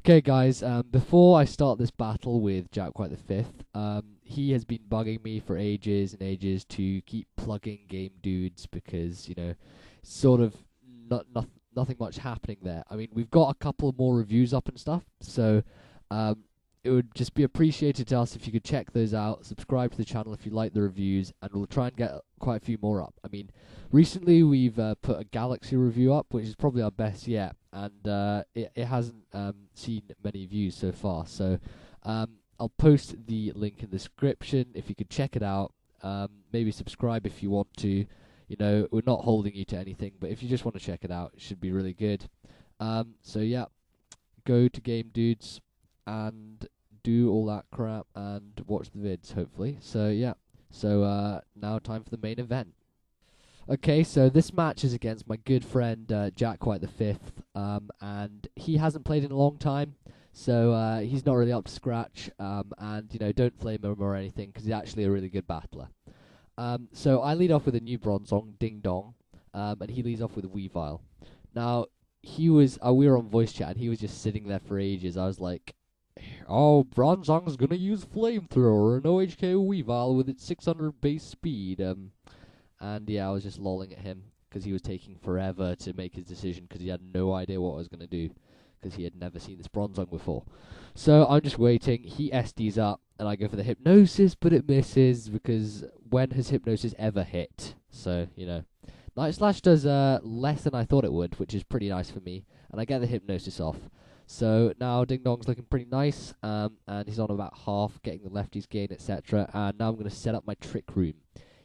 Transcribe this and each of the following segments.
Okay, guys. Before I start this battle with JackWhiteV, he has been bugging me for ages and ages to keep plugging Gamedoods because sort of nothing much happening there. I mean, we've got a couple of more reviews up and stuff, so it would just be appreciated to us if you could check those out, subscribe to the channel if you like the reviews, and we'll try and get quite a few more up. I mean, recently we've put a Galaxy review up, which is probably our best yet, and it hasn't seen many views so far. So I'll post the link in the description if you could check it out. Maybe subscribe if you want to. We're not holding you to anything, but if you just want to check it out, it should be really good. So yeah, go to Gamedoods and do all that crap and watch the vids, hopefully. So yeah, now time for the main event. Okay, so this match is against my good friend JackWhiteV, and he hasn't played in a long time, so he's not really up to scratch, and don't flame him or anything, because he's actually a really good battler. So I lead off with a new Bronzong, Ding Dong, and he leads off with Weavile. Now, we were on voice chat, and he was just sitting there for ages. I was like, oh, Bronzong's gonna use Flamethrower and OHKO Weavile with its 600 base speed, and yeah, I was just lolling at him, because he was taking forever to make his decision, because he had no idea what I was gonna do, because he had never seen this Bronzong before. So I'm just waiting, he SDs up, and I go for the Hypnosis, but it misses, because when has Hypnosis ever hit? So, Night Slash does less than I thought it would, which is pretty nice for me, and I get the Hypnosis off. So now Ding Dong's looking pretty nice, and he's on about half, getting the lefties gain, etc. And now I'm going to set up my Trick Room.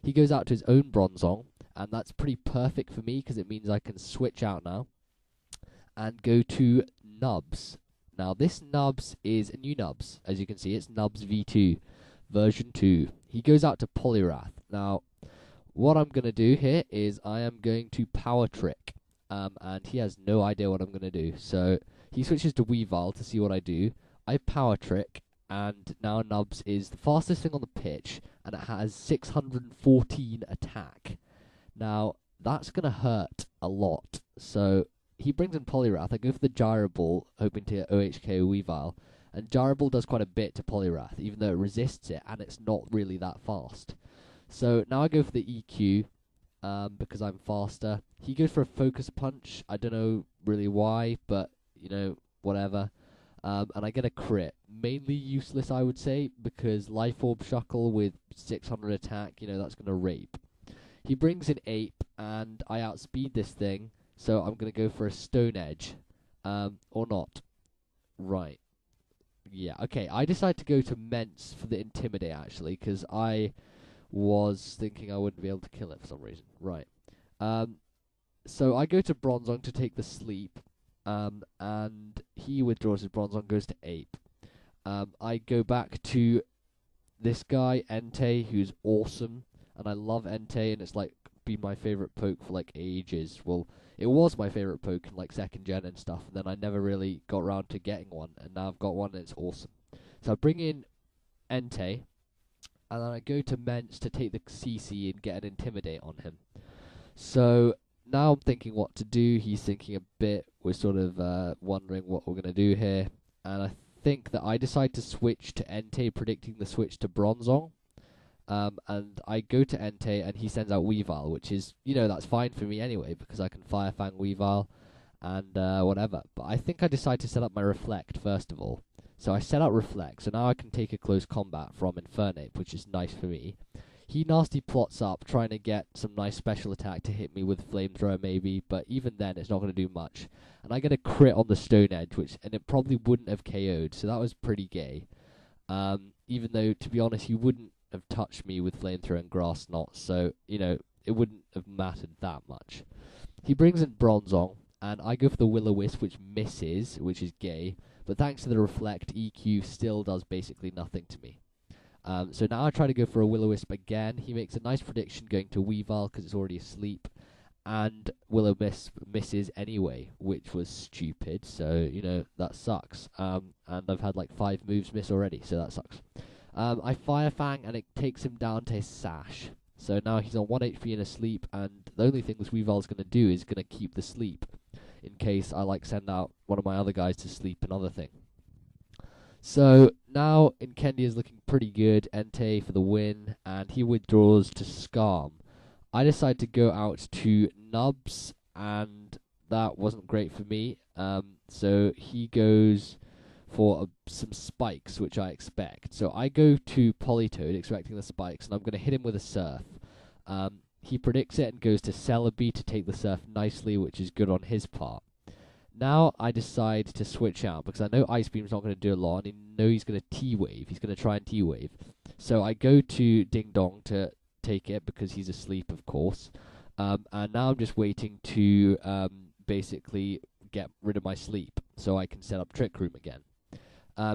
He goes out to his own Bronzong, and that's pretty perfect for me, because it means I can switch out now, and go to Nubs. Now this Nubs is a new Nubs, as you can see, it's Nubs V2, version 2. He goes out to Poliwrath. Now, what I'm going to do here is I am going to Power Trick, and he has no idea what I'm going to do. So he switches to Weavile to see what I do. I Power Trick, and now Nubs is the fastest thing on the pitch, and it has 614 attack. Now, that's going to hurt a lot. So he brings in Poliwrath. I go for the Gyro Ball, hoping to get OHKO Weavile. And Gyro Ball does quite a bit to Poliwrath, even though it resists it, and it's not really that fast. So now I go for the EQ, because I'm faster. He goes for a Focus Punch. I don't know really why, but, whatever. And I get a crit. Mainly useless, I would say, because Life Orb Shuckle with 600 attack, that's going to rape. He brings in Ape, and I outspeed this thing, so I'm going to go for a Stone Edge. Or not. Right. Yeah, okay, I decided to go to Mence for the Intimidate, actually, because I was thinking I wouldn't be able to kill it for some reason. Right. So I go to Bronzong to take the Sleep, and he withdraws his Bronzong, goes to Ape. I go back to this guy, Entei, who's awesome, and I love Entei, and it's like been my favorite poke for like ages. Well, it was my favorite poke in like 2nd gen and stuff, and then I never really got around to getting one, and now I've got one and it's awesome. So I bring in Entei, and then I go to Mence to take the CC and get an Intimidate on him. So now I'm thinking what to do, he's thinking a bit, we're sort of wondering what we're going to do here, and I think that I decide to switch to Entei, predicting the switch to Bronzong. And I go to Entei, and he sends out Weavile, which is, that's fine for me anyway, because I can Fire Fang Weavile, and whatever. But I think I decide to set up my Reflect, first of all. So I set up Reflect, so now I can take a close combat from Infernape, which is nice for me. He nasty plots up, trying to get some nice special attack to hit me with Flamethrower maybe, but even then it's not going to do much. And I get a crit on the Stone Edge, and it probably wouldn't have KO'd, so that was pretty gay. Even though, to be honest, he wouldn't have touched me with Flamethrower and Grass Knot, so, it wouldn't have mattered that much. He brings in Bronzong, and I go for the Will-O-Wisp, which misses, which is gay, but thanks to the Reflect, EQ still does basically nothing to me. So now I try to go for a Will-O-Wisp again. He makes a nice prediction going to Weavile, because it's already asleep, and Will-O-Wisp misses anyway, which was stupid, so, that sucks. And I've had like 5 moves miss already, so that sucks. I Fire Fang, and it takes him down to his Sash. So now he's on 1 HP and asleep, and the only thing this Weavile's going to do is going to keep the sleep, in case I send out one of my other guys to sleep another thing. So now Nkendi is looking pretty good. Entei for the win, and he withdraws to Skarm. I decide to go out to Nubs, and that wasn't great for me. So he goes for some spikes, which I expect. So I go to Politoed, expecting the spikes, and I'm going to hit him with a surf. He predicts it and goes to Celebi to take the surf nicely, which is good on his part. Now I decide to switch out because I know Ice Beam's not going to do a lot, and I know he's going to T-Wave. He's going to try and T-Wave. So I go to Ding Dong to take it because he's asleep, of course. And now I'm just waiting to basically get rid of my sleep so I can set up Trick Room again.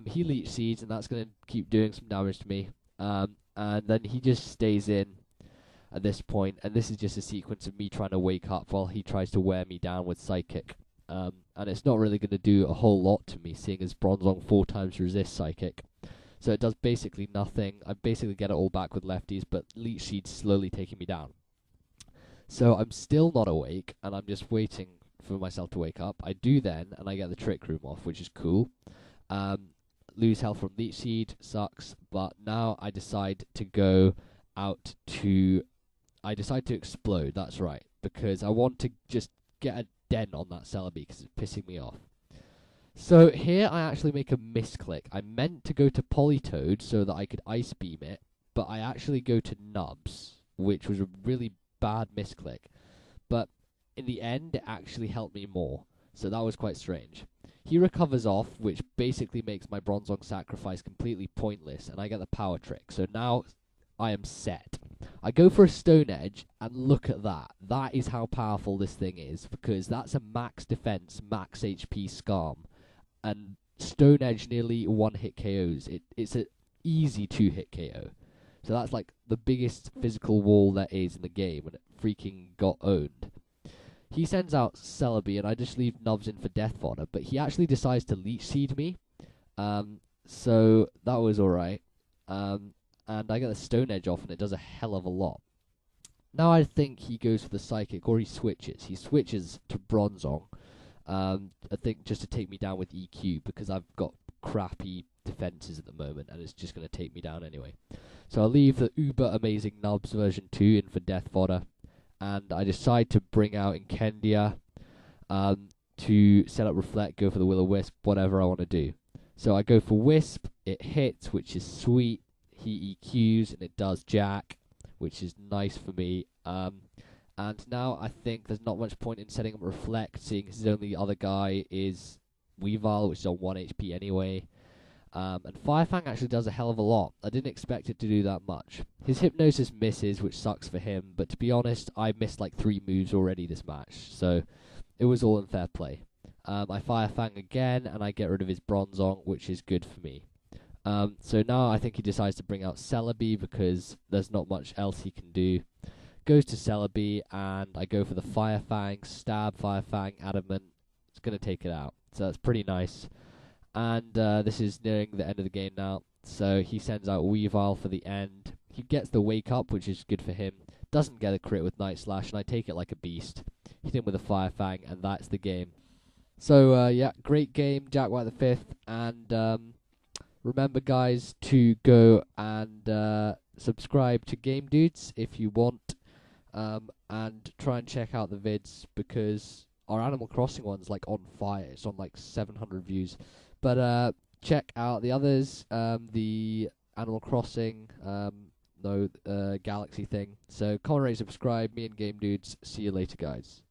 He Leech Seeds, and that's going to keep doing some damage to me. And then he just stays in at this point, and this is just a sequence of me trying to wake up while he tries to wear me down with Psychic. And it's not really going to do a whole lot to me, seeing as Bronzong 4 times resist Psychic. So it does basically nothing. I basically get it all back with lefties, but Leech Seed's slowly taking me down. So I'm still not awake, and I'm just waiting for myself to wake up. I do then, and I get the Trick Room off, which is cool. Lose health from Leech Seed, sucks, but now I decide to go out to... I decide to explode, that's right, because I want to just get a dent on that Celebi because it's pissing me off. So here I actually make a misclick. I meant to go to Politoed so that I could Ice Beam it, but I actually go to Nubs, which was a really bad misclick. But in the end, it actually helped me more, so that was quite strange. He recovers off, which basically makes my Bronzong sacrifice completely pointless, and I get the power trick. So now I am set. I go for a Stone Edge, and look at that. That is how powerful this thing is, because that's a max defense, max HP Skarm. And Stone Edge nearly one-hit KOs. It's an easy 2-hit KO. So that's like the biggest physical wall there is in the game, and it freaking got owned. He sends out Celebi, and I just leave Nubs in for Death Fodder, but he actually decides to Leech Seed me. So that was alright. And I get the Stone Edge off, and it does a hell of a lot. Now I think he goes for the Psychic, or he switches. He switches to Bronzong, I think just to take me down with EQ, because I've got crappy defenses at the moment, and it's just going to take me down anyway. So I'll leave the uber amazing Nubs version 2 in for Death Fodder, and I decide to bring out Inkendia to set up Reflect, go for the Will-O-Wisp, whatever I want to do. So I go for Wisp, it hits, which is sweet. He EQs, and it does Jack, which is nice for me. And now I think there's not much point in setting up Reflect, seeing his only other guy is Weavile, which is on 1 HP anyway. And Firefang actually does a hell of a lot. I didn't expect it to do that much. His Hypnosis misses, which sucks for him, but to be honest, I missed like 3 moves already this match, so it was all in fair play. I Firefang again, and I get rid of his Bronzong, which is good for me. So now I think he decides to bring out Celebi because there's not much else he can do. Goes to Celebi, and I go for the Firefang, stab Firefang, Adamant. It's going to take it out. So that's pretty nice. And this is nearing the end of the game now. So he sends out Weavile for the end. He gets the Wake Up, which is good for him. Doesn't get a crit with Night Slash, and I take it like a beast. Hit him with a Firefang, and that's the game. So, yeah, great game, JackWhiteV. And remember, guys, to go and subscribe to Gamedoods if you want. And try and check out the vids, because our Animal Crossing one's like on fire. It's on like 700 views. But check out the others, the Animal Crossing, Galaxy thing. So comment, rate, subscribe. Me and Gamedoods. See you later, guys.